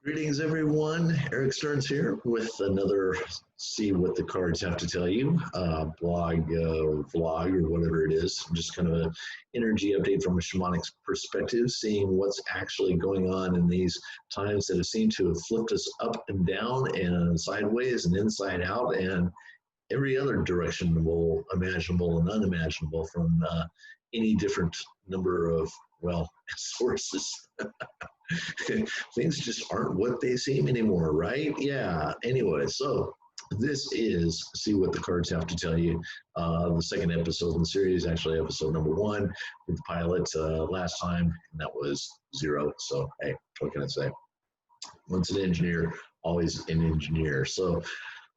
Greetings, everyone. Eric Stearns here with another See What the Cards Have to Tell You blog or vlog or whatever it is. Just kind of an energy update from a shamanic perspective, seeing what's actually going on in these times that have seemed to have flipped us up and down and sideways and inside out and every other direction imaginable and unimaginable from any different number of, well, sources. Things just aren't what they seem anymore, right? Yeah. Anyway, so this is See What the Cards Have to Tell You, the second episode in the series, actually episode number one with the pilot last time, and that was 0. So, hey, what can I say? Once an engineer, always an engineer. So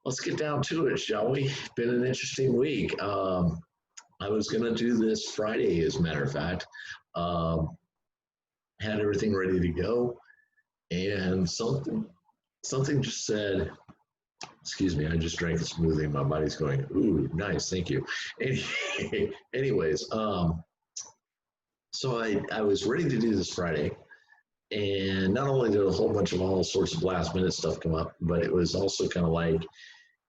let's get down to it, shall we? Been an interesting week. I was going to do this Friday, as a matter of fact. Had everything ready to go, and something just said, excuse me, I just drank a smoothie. My body's going, ooh, nice, thank you. Anyways, so I was ready to do this Friday, and not only did a whole bunch of all sorts of last minute stuff come up, but it was also kind of like,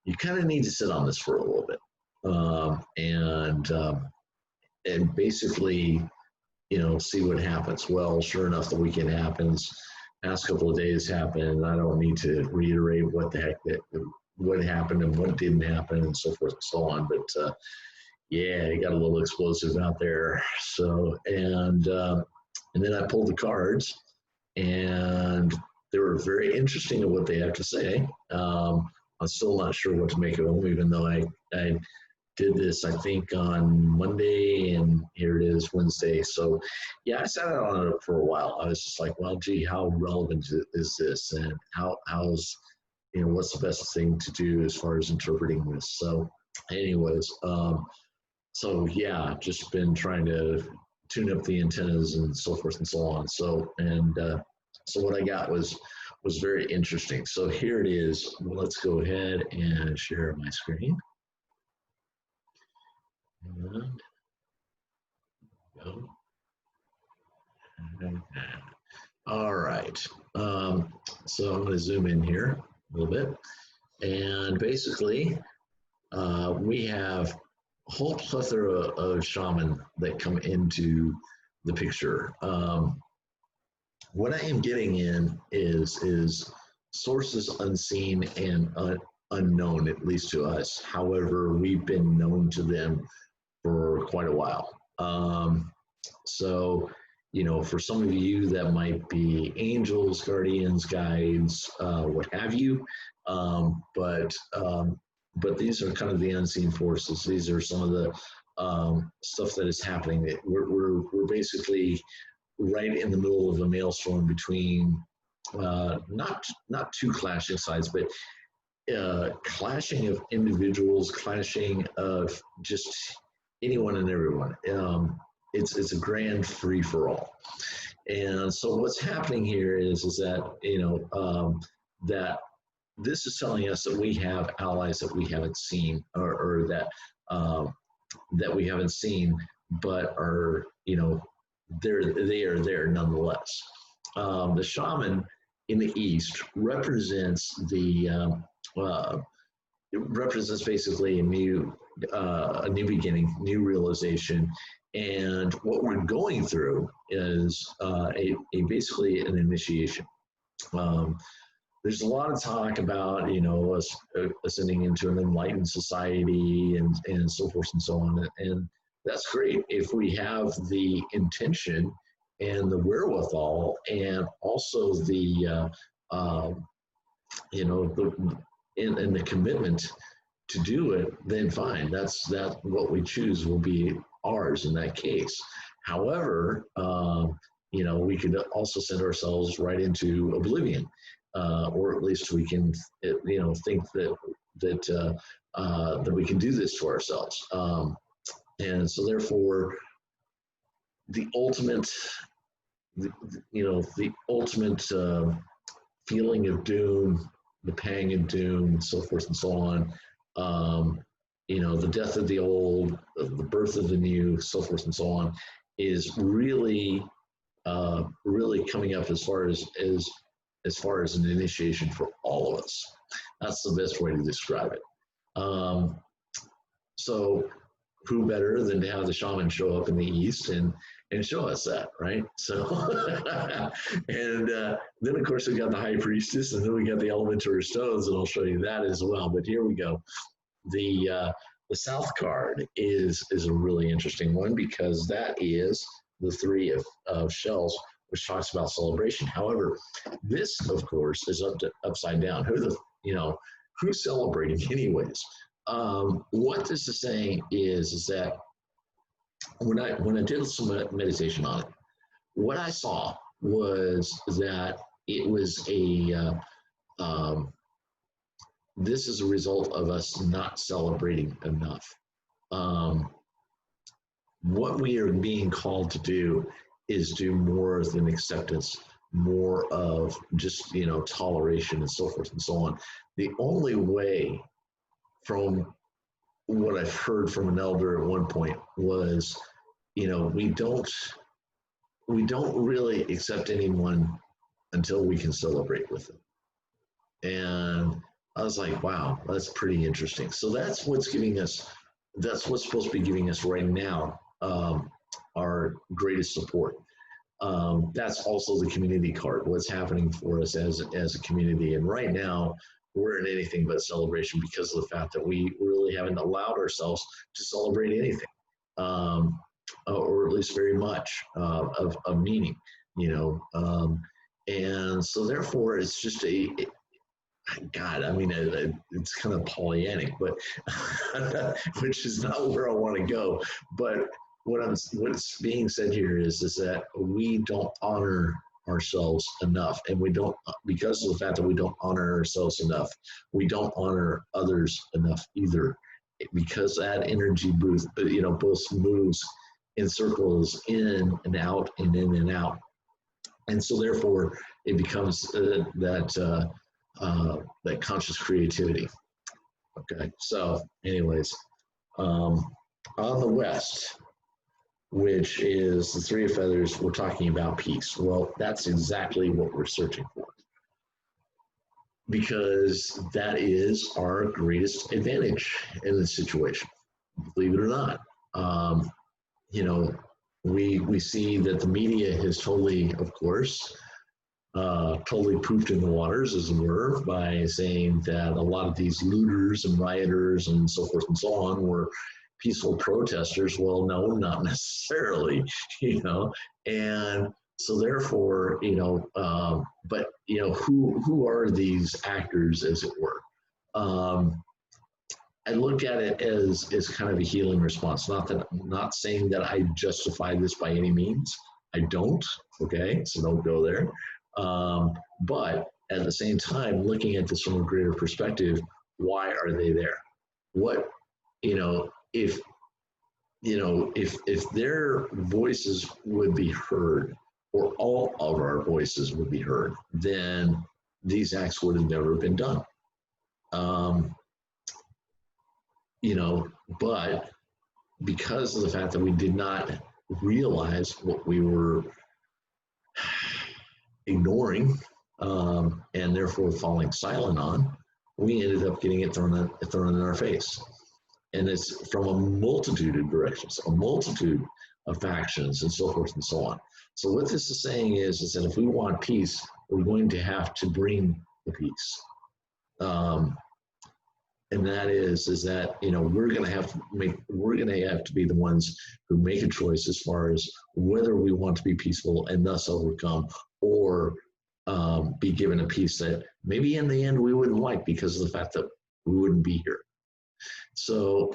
you kind of need to sit on this for a little bit. And basically, see what happens. Well, sure enough, the weekend happens. Past couple of days happened. I don't need to reiterate what happened and what didn't happen and so forth and so on. But yeah, it got a little explosive out there. So and then I pulled the cards, and they were very interesting in what they have to say. I'm still not sure what to make of them, even though I did this, I think, on Monday, and here it is Wednesday. So, yeah, I sat out on it for a while. I was just like, well, gee, how relevant is this, and how's what's the best thing to do as far as interpreting this? So, anyways, so yeah, just been trying to tune up the antennas and so forth and so on. So, so what I got was very interesting. So here it is. Let's go ahead and share my screen. And go. All right. So I'm going to zoom in here a little bit. And basically, we have a whole plethora of shaman that come into the picture. What I am getting in is sources unseen and unknown, at least to us. However, we've been known to them for quite a while. So, for some of you, that might be angels, guardians, guides, what have you. But these are kind of the unseen forces. These are some of the stuff that is happening. We're basically right in the middle of a maelstrom between not two clashing sides, but clashing of individuals, clashing of just anyone and everyone. It's a grand free for all. And so what's happening here is that that this is telling us that we have allies that we haven't seen, or that we haven't seen, but are they are there nonetheless. The shaman in the East represents it represents basically a new beginning, new realization. And what we're going through is basically an initiation. There's a lot of talk about us ascending into an enlightened society and so forth and so on, and that's great if we have the intention and the wherewithal, and also the the commitment to do it. Then fine, that's what we choose will be ours in that case. However, we could also send ourselves right into oblivion, or at least we can think that we can do this to ourselves. And so therefore, the ultimate feeling of doom, the pang of doom, so forth and so on, the death of the old, the birth of the new, so forth and so on, is really coming up as far as as far as an initiation for all of us. That's the best way to describe it. So who better than to have the shaman show up in the East and show us that, right? So, and then of course we got the high priestess, and then we got the elemental stones, and I'll show you that as well. But here we go. The South card is a really interesting one because that is the three of shells, which talks about celebration. However, this of course is upside down. Who's celebrating anyways? What this is saying is that when I did some meditation on it, what I saw was that it was this is a result of us not celebrating enough. What we are being called to do is do more than acceptance, more of just, toleration and so forth and so on. The only way, from what I've heard from an elder at one point, was, we don't really accept anyone until we can celebrate with them. And I was like, wow, that's pretty interesting. So that's what's supposed to be giving us right now our greatest support. That's also the community card, what's happening for us as a community. And right now, we're in anything but celebration because of the fact that we really haven't allowed ourselves to celebrate anything, or at least very much of meaning, and so therefore it's just God, I mean, it's kind of Pollyannic, but which is not where I want to go. But what's being said here is that we don't honor ourselves enough, and we don't, because of the fact that we don't honor ourselves enough, we don't honor others enough either, because that energy both moves in circles, in and out and in and out, and so therefore it becomes that conscious creativity. Okay, so anyways, on the West, which is the Three of Feathers, we're talking about peace. Well, that's exactly what we're searching for, because that is our greatest advantage in this situation, believe it or not. We see that the media has totally, of course, totally pooped in the waters, as it were, by saying that a lot of these looters and rioters and so forth and so on were peaceful protesters. Well, no, not necessarily, and so therefore, but who are these actors, as it were? I look at it as kind of a healing response. Not saying that I justify this by any means. I don't. Okay, so don't go there. But at the same time, looking at this from a greater perspective, why are they there? What, if their voices would be heard, or all of our voices would be heard, then these acts would have never been done. But because of the fact that we did not realize what we were ignoring, and therefore falling silent on, we ended up getting it thrown in our face. And it's from a multitude of directions, a multitude of factions, and so forth and so on. So what this is saying is that if we want peace, we're going to have to bring the peace. And that is that we're going to have to be the ones who make a choice as far as whether we want to be peaceful and thus overcome, or be given a peace that maybe in the end we wouldn't like because of the fact that we wouldn't be here. So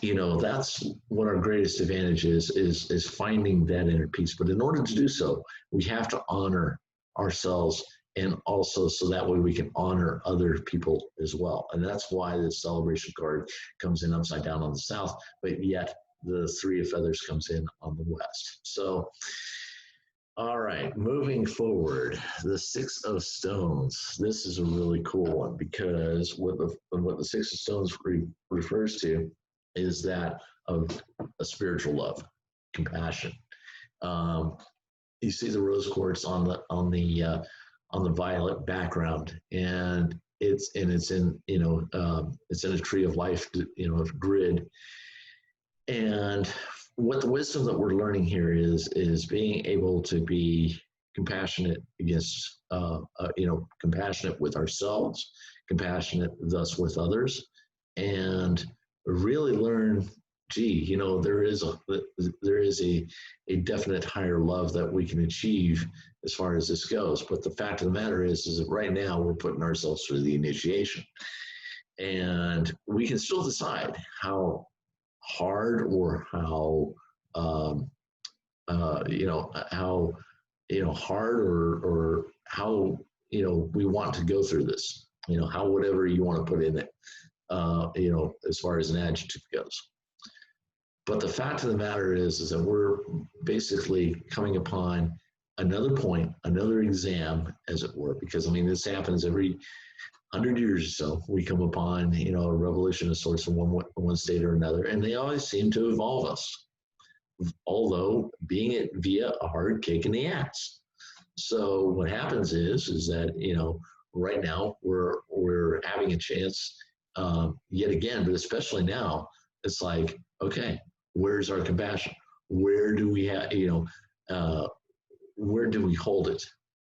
that's what our greatest advantage is finding that inner peace. But in order to do so, we have to honor ourselves, and also so that way we can honor other people as well. And that's why the celebration card comes in upside down on the South, but yet the Three of Feathers comes in on the West. So, all right, moving forward, the Six of Stones. This is a really cool one, because what the Six of Stones refers to is that of a spiritual love, compassion. You see the rose quartz on the on the violet background, and it's in it's in a tree of life, grid. And what the wisdom that we're learning here is being able to be compassionate against compassionate with ourselves, compassionate thus with others, and really learn, gee, there is a definite higher love that we can achieve as far as this goes. But the fact of the matter is that right now we're putting ourselves through the initiation, and we can still decide how hard or how how hard or how we want to go through this, how whatever you want to put in it, as far as an adjective goes. But the fact of the matter is that we're basically coming upon another point, another exam, as it were, because I mean this happens every 100 years or so. We come upon a revolution of sorts in one state or another, and they always seem to evolve us, although being it via a hard kick in the ass. So what happens is that right now we're having a chance yet again, but especially now, it's like, okay, where's our compassion? Where do we have where do we hold it?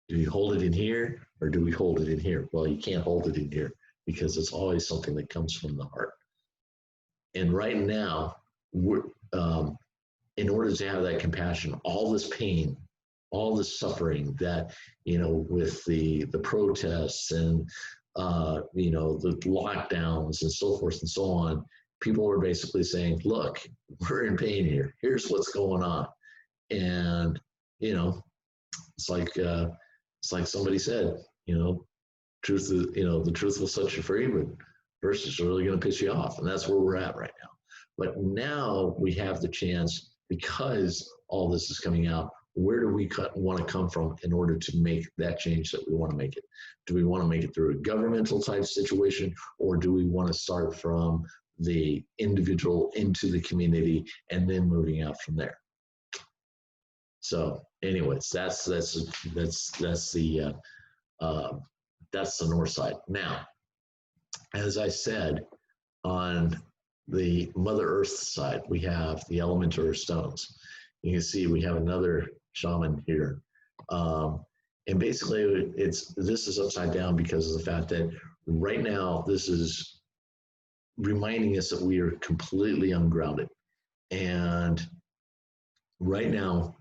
Do we hold it in here or do we hold it in here? Well, you can't hold it in here because it's always something that comes from the heart. And right now, in order to have that compassion, all this pain, all this suffering that, with the protests and, the lockdowns and so forth and so on, people are basically saying, look, we're in pain here. Here's what's going on. And, it's like somebody said, truth is, the truth will set you free, but first it's really going to piss you off. And that's where we're at right now. But now we have the chance, because all this is coming out, where do we want to come from in order to make that change that we want to make it? Do we want to make it through a governmental type situation, or do we want to start from the individual into the community and then moving out from there? So anyways, that's the north side. Now, as I said, on the Mother Earth side, we have the elemental stones. You can see we have another shaman here. And basically this is upside down because of the fact that right now this is reminding us that we are completely ungrounded. And right now,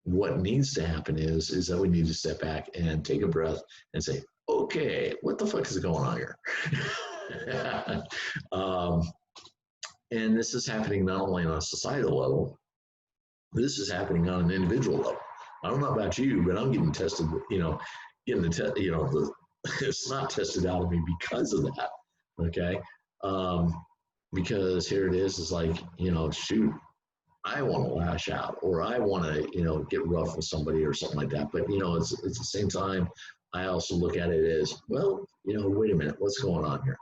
what needs to happen is that we need to step back and take a breath and say, okay, what the fuck is going on here? And this is happening not only on a societal level, this is happening on an individual level. I don't know about you, but I'm getting tested, it's not tested out of me because of that, okay? Because here it is like, shoot, I want to lash out, or I want to, get rough with somebody or something like that. But, it's at the same time, I also look at it as, well, wait a minute, what's going on here?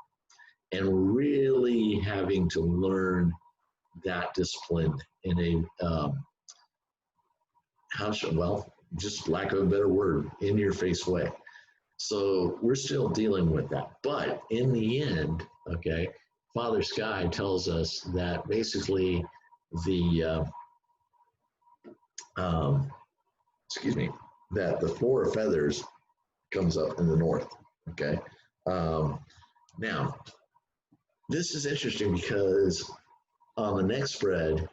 And really having to learn that discipline in a, just lack of a better word, in your face way. So we're still dealing with that. But in the end, okay, Father Sky tells us that basically that the floor of feathers comes up in the north, okay? Now, this is interesting because on the next spread,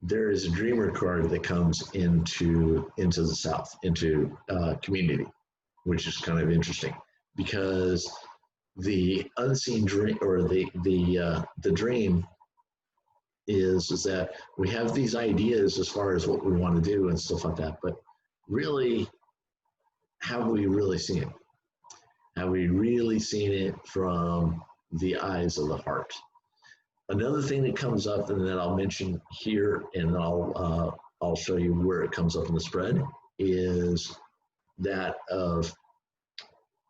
there is a dreamer card that comes into the south, into community, which is kind of interesting because the unseen dream, or the dream is that we have these ideas as far as what we want to do and stuff like that, but really, have we really seen it? Have we really seen it from the eyes of the heart? Another thing that comes up, and that I'll mention here, and I'll show you where it comes up in the spread, is that of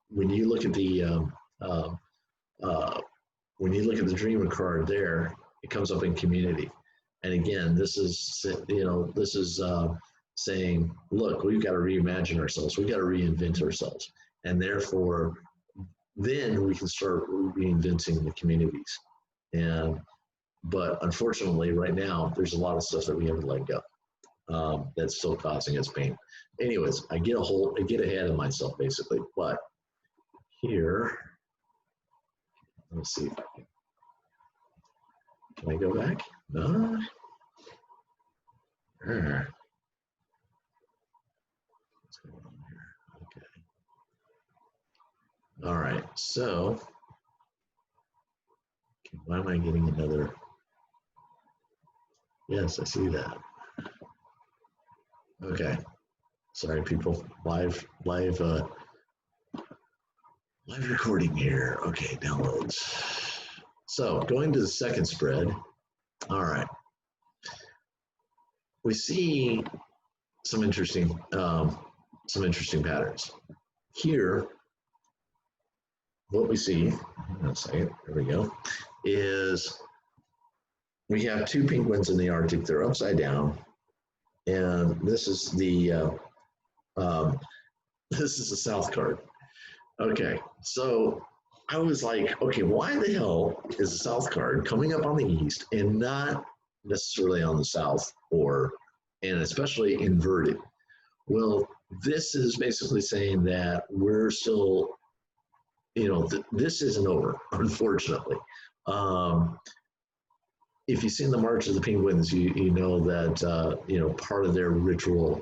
when you look at the dreamer card there, it comes up in community. And again, this is saying, look, we've got to reimagine ourselves. We've got to reinvent ourselves. And therefore, then we can start reinventing the communities. But unfortunately, right now, there's a lot of stuff that we haven't let go. That's still causing us pain. Anyways, I get ahead of myself basically. But here, let's see if I can I go back? No. What's going on here? Okay. All right. So, why am I getting another? Yes, I see that. Okay. Sorry, people. Live recording here. Okay, downloads. So going to the second spread. All right. We see some interesting patterns. Here, what we see, a second, there we go, is we have two penguins in the Arctic. They're upside down, and this is the south card. Okay, so I was like, okay, why the hell is the south card coming up on the east and not necessarily on the south, and especially inverted? Well, this is basically saying that we're still, this isn't over, unfortunately. If you've seen the March of the Penguins, you know that, part of their ritual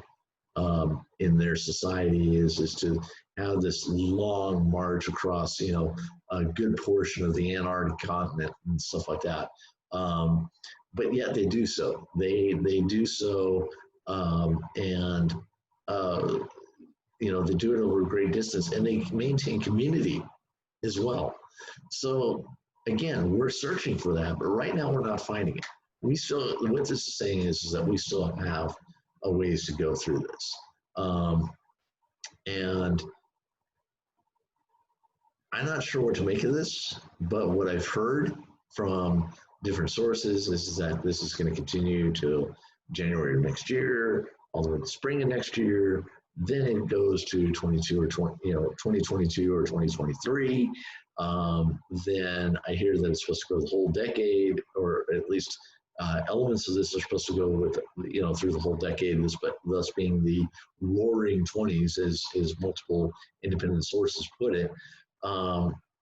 in their society is to have this long march across, a good portion of the Antarctic continent and stuff like that. But yet they do so. They do so, and they do it over a great distance, and they maintain community as well. So again, we're searching for that, but right now we're not finding it. What this is saying is that we still have a ways to go through this. And I'm not sure what to make of this, but what I've heard from different sources is that this is going to continue till January of next year, all the way to spring of next year. Then it goes to 2022 or 2023. Then I hear that it's supposed to go the whole decade, or at least elements of this are supposed to go with, through the whole decade, but thus being the roaring 20s, as multiple independent sources put it.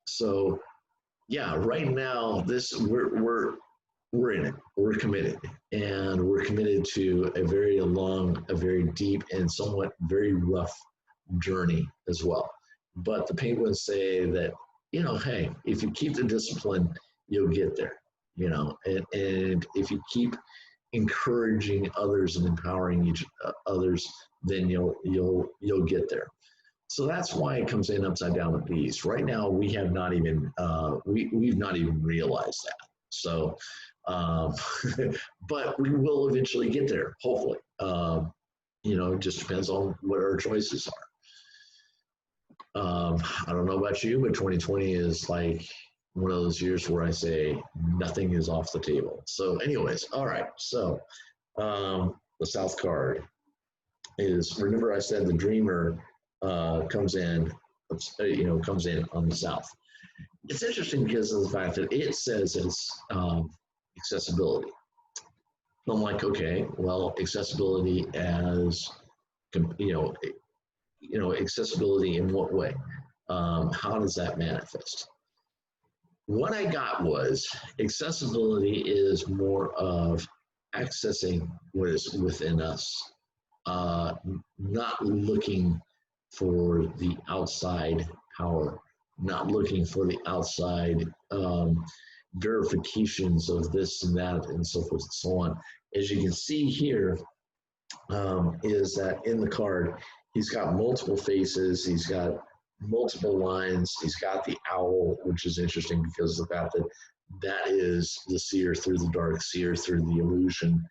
So yeah, right now we're in it. We're committed, and we're committed to a very long, a very deep, and somewhat very rough journey as well. But the penguins say that, hey, if you keep the discipline, you'll get there. And if you keep encouraging others and empowering others, then you'll get there. So that's why it comes in upside down at the east. Right now, we have not even we've not even realized that. So, but we will eventually get there, hopefully. It just depends on what our choices are. I don't know about you, but 2020 is like one of those years where I say nothing is off the table. So anyways, all right. So the south card is, remember I said the dreamer comes in on the south. It's interesting because of the fact that it says it's accessibility. So I'm like, okay, well, accessibility as, accessibility in what way? How does that manifest? What I got was accessibility is more of accessing what is within us, not looking for the outside power, not looking for the outside verifications of this and that and so forth and so on. As you can see here, is that in the card, he's got multiple faces, he's got multiple lines, he's got the owl, which is interesting because of the fact that is the seer through the dark, seer through the illusion,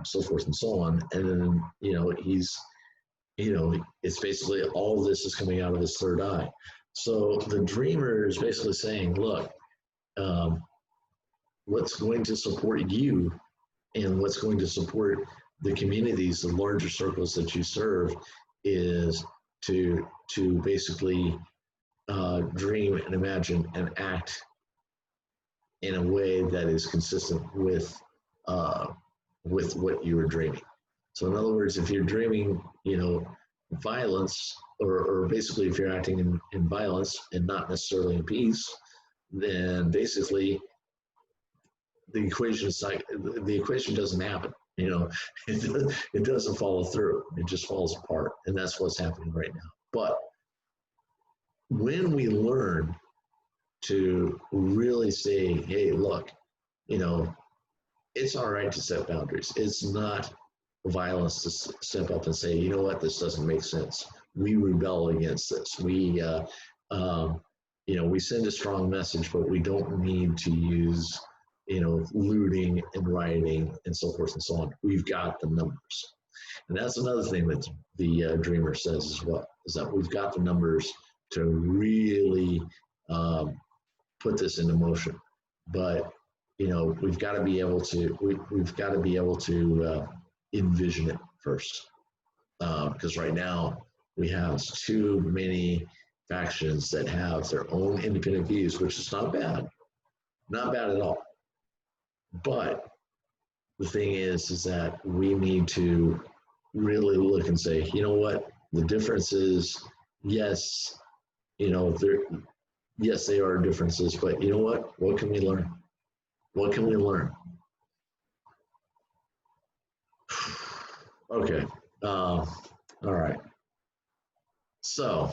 so forth and so on. And then, it's basically all this is coming out of his third eye. So the dreamer is basically saying, look, what's going to support you and what's going to support the communities, the larger circles that you serve, is to basically dream and imagine and act in a way that is consistent uh, with what you were dreaming. So in other words, if you're dreaming, violence, or basically if you're acting in violence and not necessarily in peace, then basically the equation doesn't happen. It doesn't follow through. It just falls apart, and that's what's happening right now. But when we learn to really say, hey, look, it's all right to set boundaries. It's not violence to step up and say, you know what, this doesn't make sense. We rebel against this. We send a strong message, but we don't need to use, looting and rioting and so forth and so on. We've got the numbers. And that's another thing that the dreamer says as well, is that we've got the numbers to really put this into motion. But we've got to be able to envision it first, because right now we have too many factions that have their own independent views, which is not bad at all. But the thing is that we need to really look and say, you know what, the difference is, yes, yes, they are differences, but you know what can we learn? What can we learn? Okay. All right. So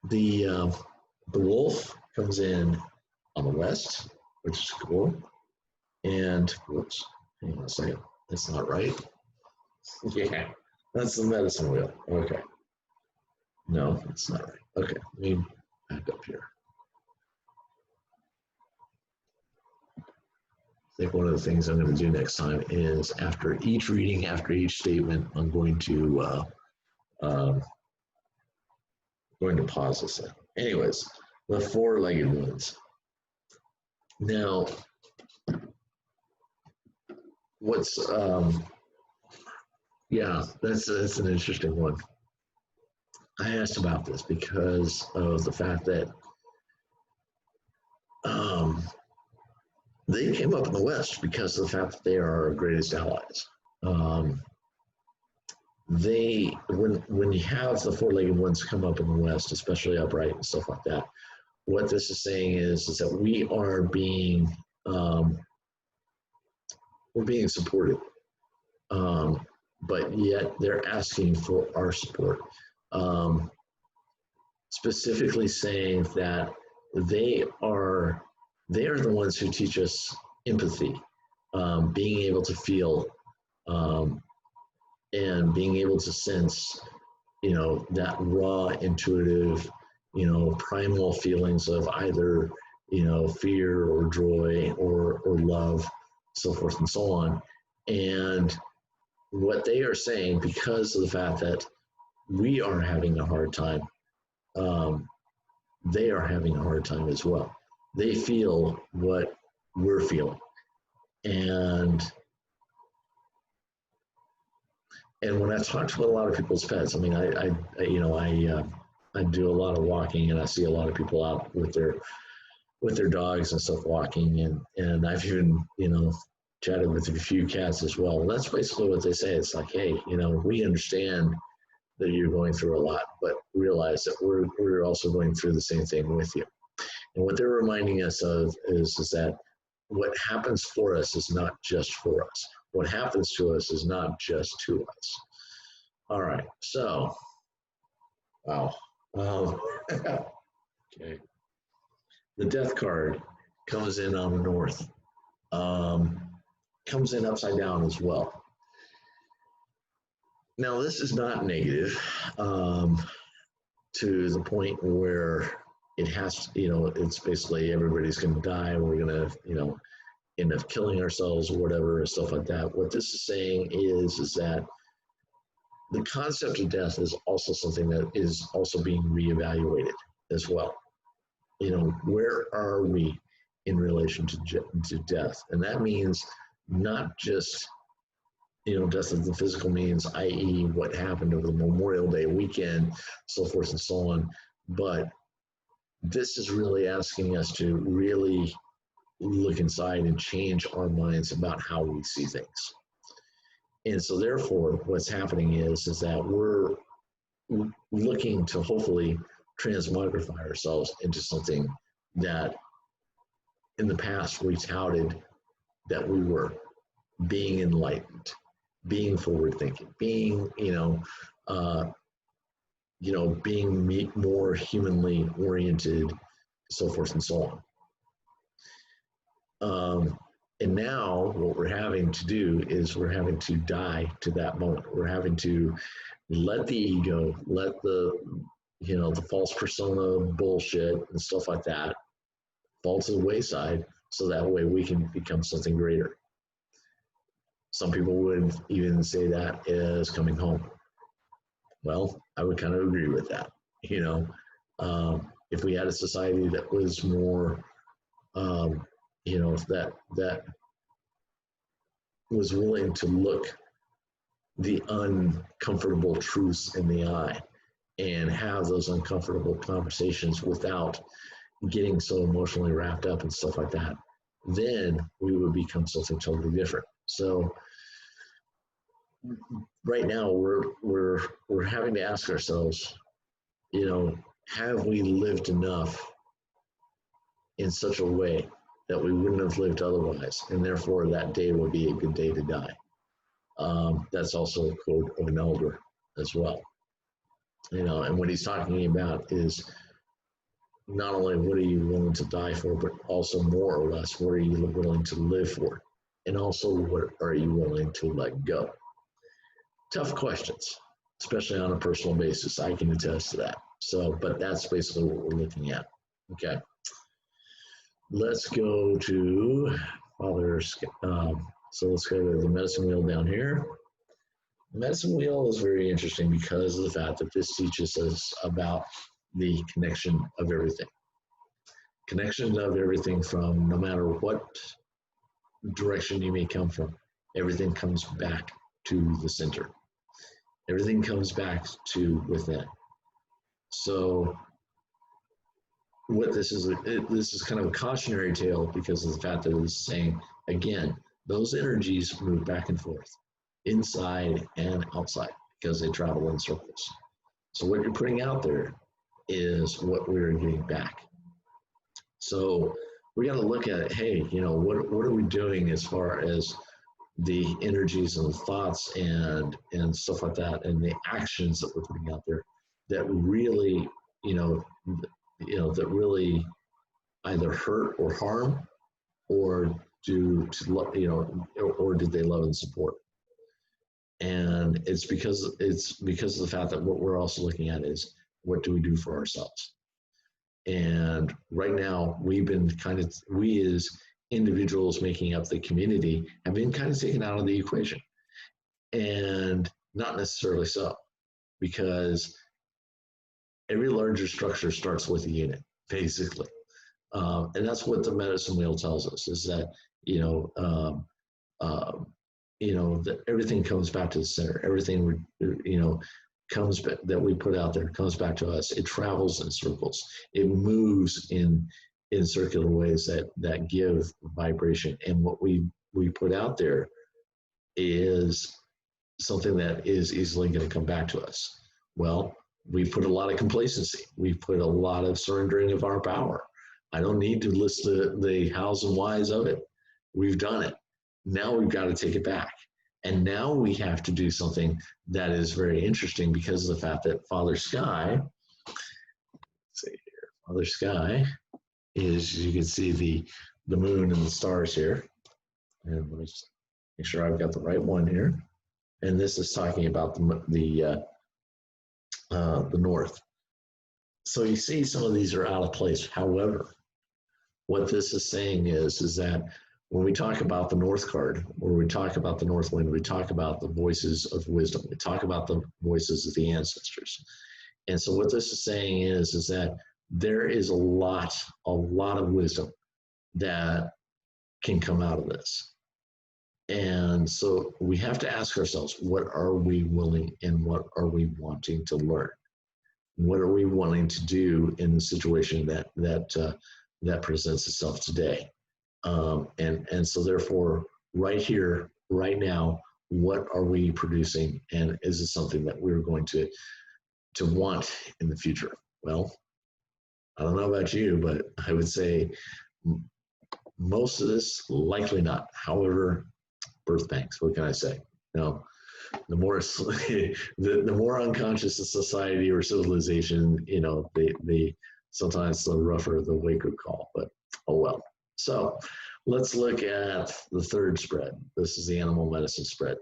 the wolf comes in on the west, which is cool. And whoops, hang on a second. That's not right. Yeah, that's the medicine wheel. Okay. No, it's not right. Okay, let me back up here. I think one of the things I'm going to do next time is after each reading, after each statement, I'm going to pause this in. Anyways, the four-legged ones. Now, that's an interesting one. I asked about this because of the fact that they came up in the West because of the fact that they are our greatest allies. When you have the four-legged ones come up in the West, especially upright and stuff like that, what this is saying is that we are being supported, but yet they're asking for our support. Specifically saying that they are the ones who teach us empathy, being able to feel, and being able to sense, that raw, intuitive, primal feelings of either, fear or joy or love, so forth and so on. And what they are saying, because of the fact that we are having a hard time, they are having a hard time as well. They feel what we're feeling. And when I talk to a lot of people's pets, I mean, I do a lot of walking, and I see a lot of people out with their dogs and stuff walking, and I've even, chatted with a few cats as well. And that's basically what they say. It's like, hey, we understand that you're going through a lot, but realize that we're also going through the same thing with you. And what they're reminding us of is that what happens for us is not just for us. What happens to us is not just to us. All right, so, wow. Okay. The death card comes in on the north. Comes in upside down as well. Now, this is not negative to the point where it has, it's basically everybody's going to die. We're going to, end up killing ourselves or whatever, and stuff like that. What this is saying is that the concept of death is also something that is also being reevaluated as well. Where are we in relation to death? And that means not just death of the physical means, i.e. what happened over the Memorial Day weekend, so forth and so on. But this is really asking us to really look inside and change our minds about how we see things. And so therefore, what's happening is that we're looking to hopefully transmogrify ourselves into something that in the past we touted that we were being enlightened, being forward thinking, being, being more humanly oriented, so forth and so on. And now what we're having to do is we're having to die to that moment. We're having to let the ego, let the false persona bullshit and stuff like that fall to the wayside, so that way we can become something greater. Some people would even say that is coming home. Well, I would kind of agree with that. If we had a society that was more, that was willing to look the uncomfortable truths in the eye and have those uncomfortable conversations without getting so emotionally wrapped up and stuff like that, then we would become something totally different. So right now we're having to ask ourselves, have we lived enough in such a way that we wouldn't have lived otherwise, and therefore that day would be a good day to die. That's also a quote of an elder as well. And what he's talking about is not only what are you willing to die for, but also more or less, what are you willing to live for? And also, what are you willing to let go? Tough questions, especially on a personal basis. I can attest to that. So, but that's basically what we're looking at. Okay. Let's go to Father. So let's go to the medicine wheel down here. The medicine wheel is very interesting because of the fact that this teaches us about the connection of everything. Connection of everything from no matter what direction you may come from, everything comes back to the center. Everything comes back to within. So what this is kind of a cautionary tale because of the fact that it's saying, again, those energies move back and forth, inside and outside, because they travel in circles. So what you're putting out there is what we're getting back. So we got to look at it. Hey, what are we doing as far as the energies and the thoughts and stuff like that, and the actions that we're putting out there that really, that really either hurt or harm, or or did they love and support? And it's because of the fact that what we're also looking at is what do we do for ourselves? And right now, we as individuals making up the community have been kind of taken out of the equation. And not necessarily so, because every larger structure starts with a unit, basically. And that's what the medicine wheel tells us, is that, that everything comes back to the center. Everything, comes back, that we put out there comes back to us. It travels in circles. It moves in circular ways that give vibration. And what we put out there is something that is easily going to come back to us. Well, we put a lot of complacency. We put a lot of surrendering of our power. I don't need to list the hows and whys of it. We've done it. Now we've got to take it back. And now we have to do something that is very interesting because of the fact that Father Sky, let's see here, Father Sky is, you can see the moon and the stars here. And let me just make sure I've got the right one here. And this is talking about the north. So you see some of these are out of place. However, what this is saying is that when we talk about the North card, or we talk about the North Wind, we talk about the voices of wisdom. We talk about the voices of the ancestors. And so what this is saying is that there is a lot of wisdom that can come out of this. And so we have to ask ourselves, what are we willing and what are we wanting to learn? What are we wanting to do in the situation that presents itself today? And so therefore, right here, right now, what are we producing, and is it something that we're going to want in the future? Well, I don't know about you, but I would say most of this likely not. However, birth banks, what can I say? No, the more the more unconscious a society or civilization, they sometimes the rougher the wake up call. But oh well. So let's look at the third spread. This is the animal medicine spread.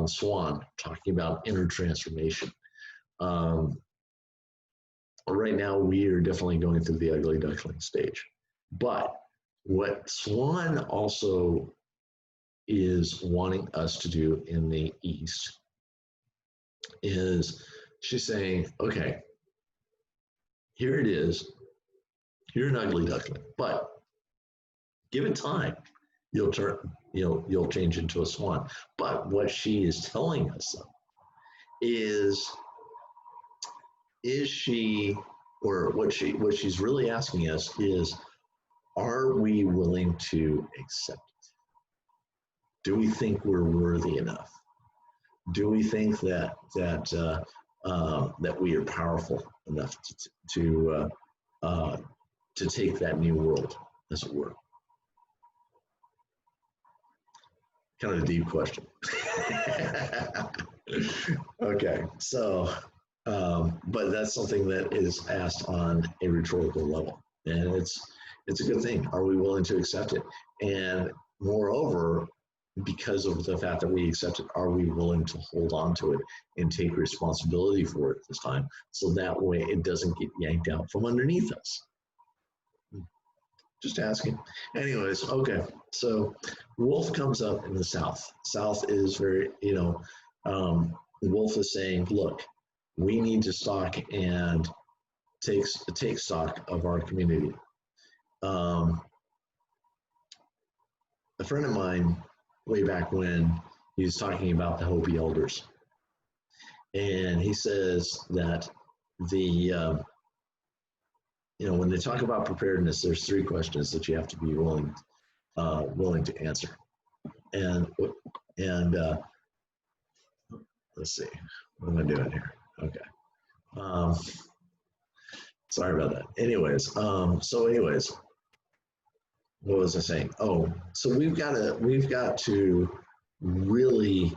Swan, talking about inner transformation. Right now, we are definitely going through the ugly duckling stage. But what Swan also is wanting us to do in the East is she's saying, okay, here it is. You're an ugly duckling, but given time, you'll change into a swan. But what she is telling us though is she, or what she's really asking us is, are we willing to accept it? Do we think we're worthy enough? Do we think that we are powerful enough to take that new world, as it were? Kind of a deep question. Okay, so, but that's something that is asked on a rhetorical level, and it's a good thing. Are we willing to accept it? And moreover, because of the fact that we accept it, are we willing to hold on to it and take responsibility for it this time, so that way it doesn't get yanked out from underneath us? Just asking. Anyways, okay. So Wolf comes up in the South. South is very, Wolf is saying, look, we need to stock and take stock of our community. A friend of mine, way back when, he was talking about the Hopi elders. And he says that when they talk about preparedness, there's three questions that you have to be willing to answer. And let's see, what am I doing here? Okay. Sorry about that. Anyways, what was I saying? Oh, so we've got to really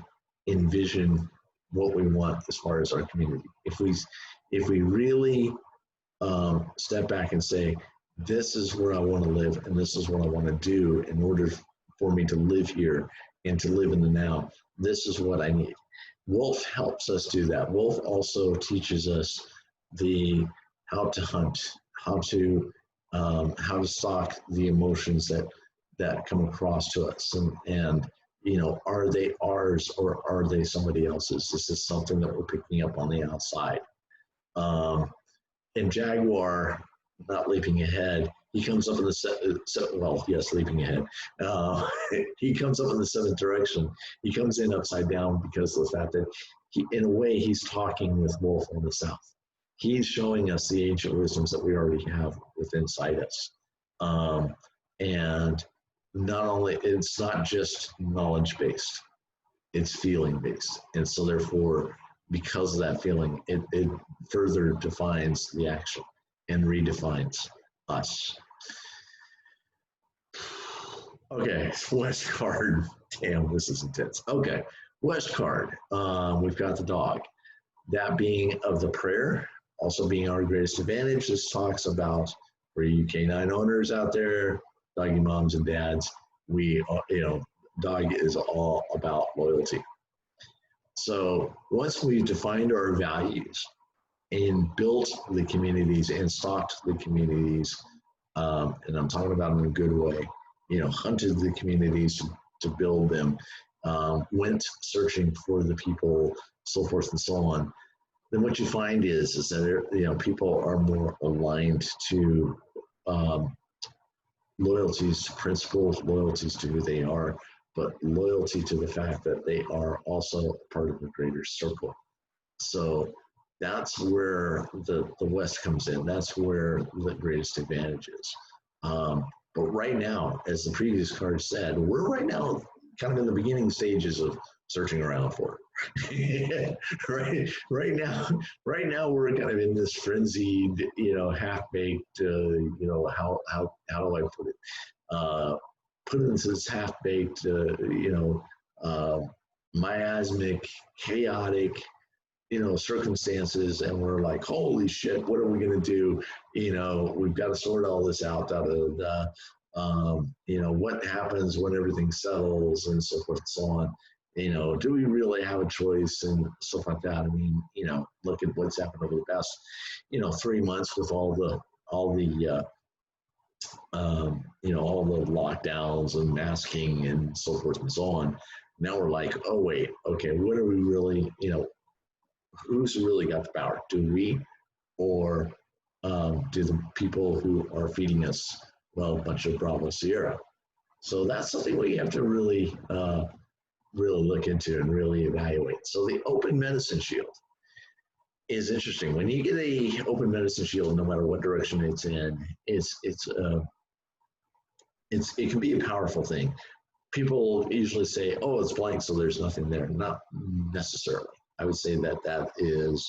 envision what we want as far as our community. If we really step back and say, this is where I want to live and this is what I want to do in order for me to live here and to live in the now, this is what I need. Wolf helps us do that. Wolf also teaches us how to hunt, how to stalk the emotions that come across to us, and are they ours or are they somebody else's? This is something that we're picking up on the outside. And Jaguar, not leaping ahead, he comes up in leaping ahead. He comes up in the seventh direction. He comes in upside down because of the fact that in a way, he's talking with Wolf on the South. He's showing us the ancient wisdoms that we already have within inside us. And not only, it's not just knowledge-based, it's feeling-based. And so therefore, because of that feeling, it further defines the action and redefines us. Okay, West card. Damn, this is intense. Okay, West card. We've got the dog. That being of the prayer, also being our greatest advantage. This talks about, for you canine owners out there, doggy moms and dads, dog is all about loyalty. So once we've defined our values and built the communities and stocked the communities, and I'm talking about in a good way, hunted the communities to build them, went searching for the people, so forth and so on, then what you find is that people are more aligned to loyalties to principles, loyalties to who they are, but loyalty to the fact that they are also part of a greater circle. So that's where the West comes in. That's where the greatest advantage is. But right now, as the previous card said, we're right now kind of in the beginning stages of searching around for it. Right now we're kind of in this frenzied, half-baked, how do I put it? Put into this half-baked, miasmic, chaotic, circumstances, and we're like, holy shit, what are we going to do? We've got to sort all this out. What happens when everything settles and so forth and so on. Do we really have a choice and stuff like that? I mean, look at what's happened over the past, 3 months with all the lockdowns and masking and so forth and so on. Now we're like, oh wait, okay, what are we really, who's really got the power? Do we, or do the people who are feeding us, a bunch of Bravo Sierra? So that's something we have to really look into and really evaluate. So the open medicine shield is interesting. When you get a open medicine shield, no matter what direction it's in, it can be a powerful thing. People usually say, oh, it's blank, so there's nothing there. Not necessarily. I would say that is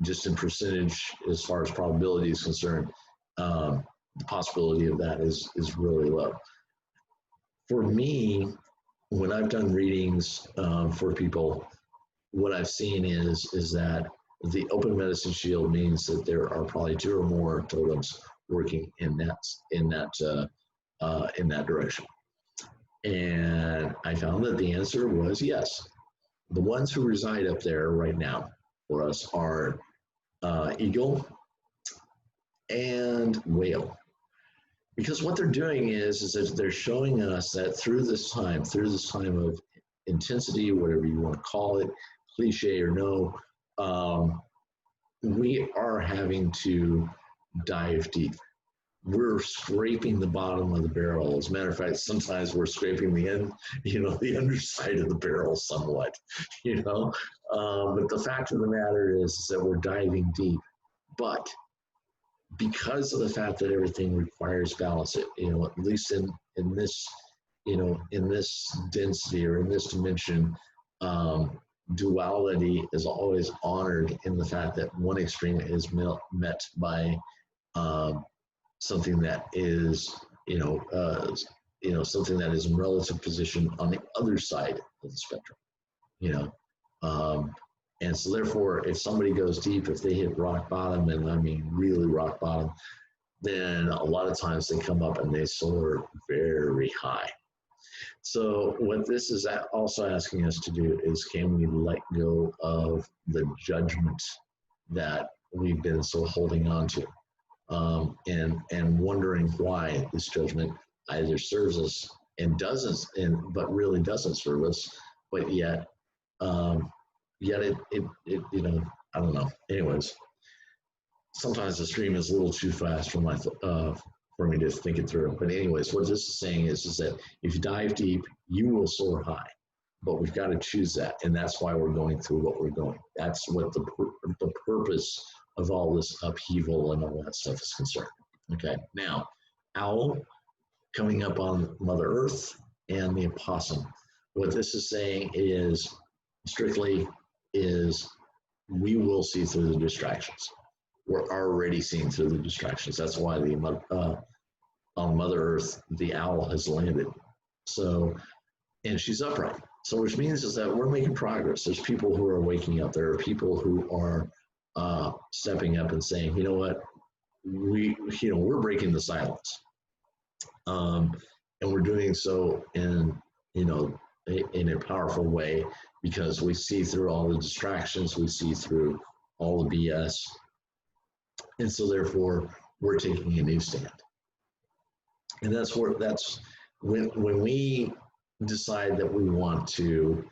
just in percentage, as far as probability is concerned, the possibility of that is really low. For me, when I've done readings for people, what I've seen is that the open medicine shield means that there are probably 2 or more totems working in that direction. And I found that the answer was yes. The ones who reside up there right now for us are eagle and whale. Because what they're doing is that they're showing us that through this time of intensity, whatever you want to call it, cliche or no, we are having to dive deep. We're scraping the bottom of the barrel. As a matter of fact, sometimes we're scraping the underside of the barrel somewhat, But the fact of the matter is that we're diving deep. But because of the fact that everything requires balance, at least in this, in this density or in this dimension, duality is always honored in the fact that one extreme is met by something that is, something that is in relative position on the other side of the spectrum, and so therefore, if somebody goes deep, if they hit rock bottom, and I mean really rock bottom, then a lot of times they come up and they soar very high. So what this is also asking us to do is, can we let go of the judgment that we've been so holding on to? And wondering why this judgment either serves us and doesn't, but really doesn't serve us, but yet it I don't know. Anyways, sometimes the stream is a little too fast for me to think it through. But anyways, what this is saying is that if you dive deep, you will soar high. But we've got to choose that, and that's why we're going through what we're going. That's what the purpose of all this upheaval and all that stuff is concerned. Okay, now, owl coming up on Mother Earth and the opossum. What this is saying is strictly we will see through the distractions. We're already seeing through the distractions. That's why on Mother Earth, the owl has landed. So, and she's upright. So which means is that we're making progress. There's people who are waking up. There are people who are stepping up and saying, you know what, we're breaking the silence. And we're doing so in a powerful way, because we see through all the distractions, we see through all the BS. And so therefore, we're taking a new stand. And that's when we decide that we want to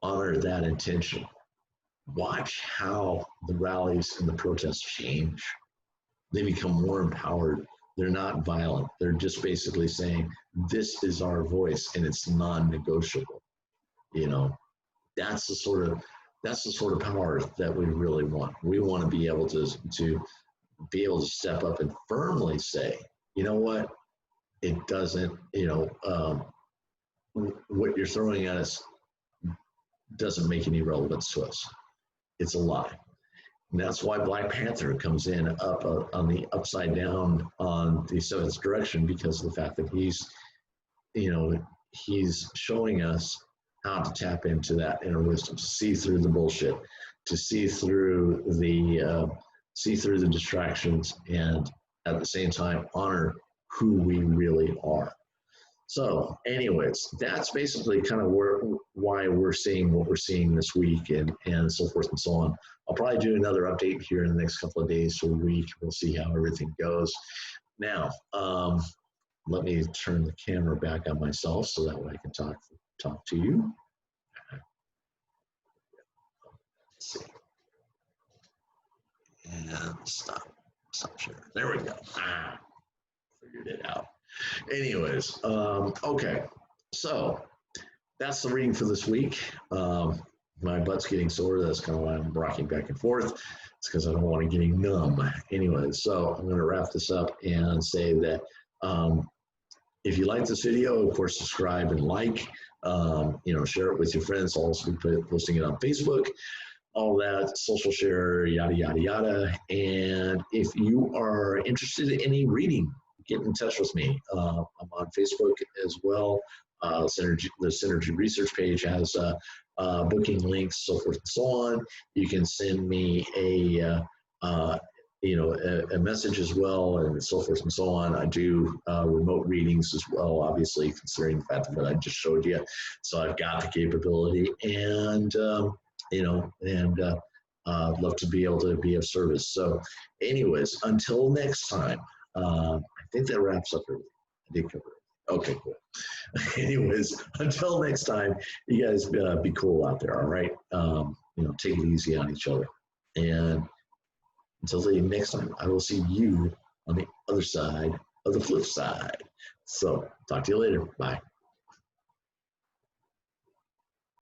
honor that intention, watch how the rallies and the protests change. They become more empowered. They're not violent. They're just basically saying, this is our voice and it's non-negotiable. You know, that's the sort of power that we really want. We want to be able to be able to step up and firmly say, you know what, it doesn't, what you're throwing at us doesn't make any relevance to us. It's a lie. And that's why Black Panther comes in up on the upside down on the seventh direction, because of the fact that he's showing us how to tap into that inner wisdom, to see through the bullshit, to see through the distractions, and at the same time honor who we really are. So anyways, that's basically kind of why we're seeing what we're seeing this week, and so forth and so on. I'll probably do another update here in the next couple of days to a week. We'll see how everything goes. Now, let me turn the camera back on myself so that way I can talk to you. Let's see. And stop sharing. There we go. Figured it out. Anyways, okay. So that's the reading for this week. My butt's getting sore. That's kind of why I'm rocking back and forth. It's because I don't want to get numb. Anyways, so I'm going to wrap this up and say that if you like this video, of course, subscribe and like. Share it with your friends. I'll also be posting it on Facebook. All that, social share, yada, yada, yada. And if you are interested in any reading, get in touch with me. I'm on Facebook as well. The Synergy Research page has booking links, so forth and so on. You can send me a message as well, and so forth and so on. I do remote readings as well, obviously, considering the fact that I just showed you. So I've got the capability, and I'd love to be able to be of service. So anyways, until next time, I think that wraps up everything. I did cover it. Okay, cool. Anyways, until next time, you guys be cool out there, all right? Take it easy on each other. And until the next time, I will see you on the other side of the flip side. So talk to you later. Bye.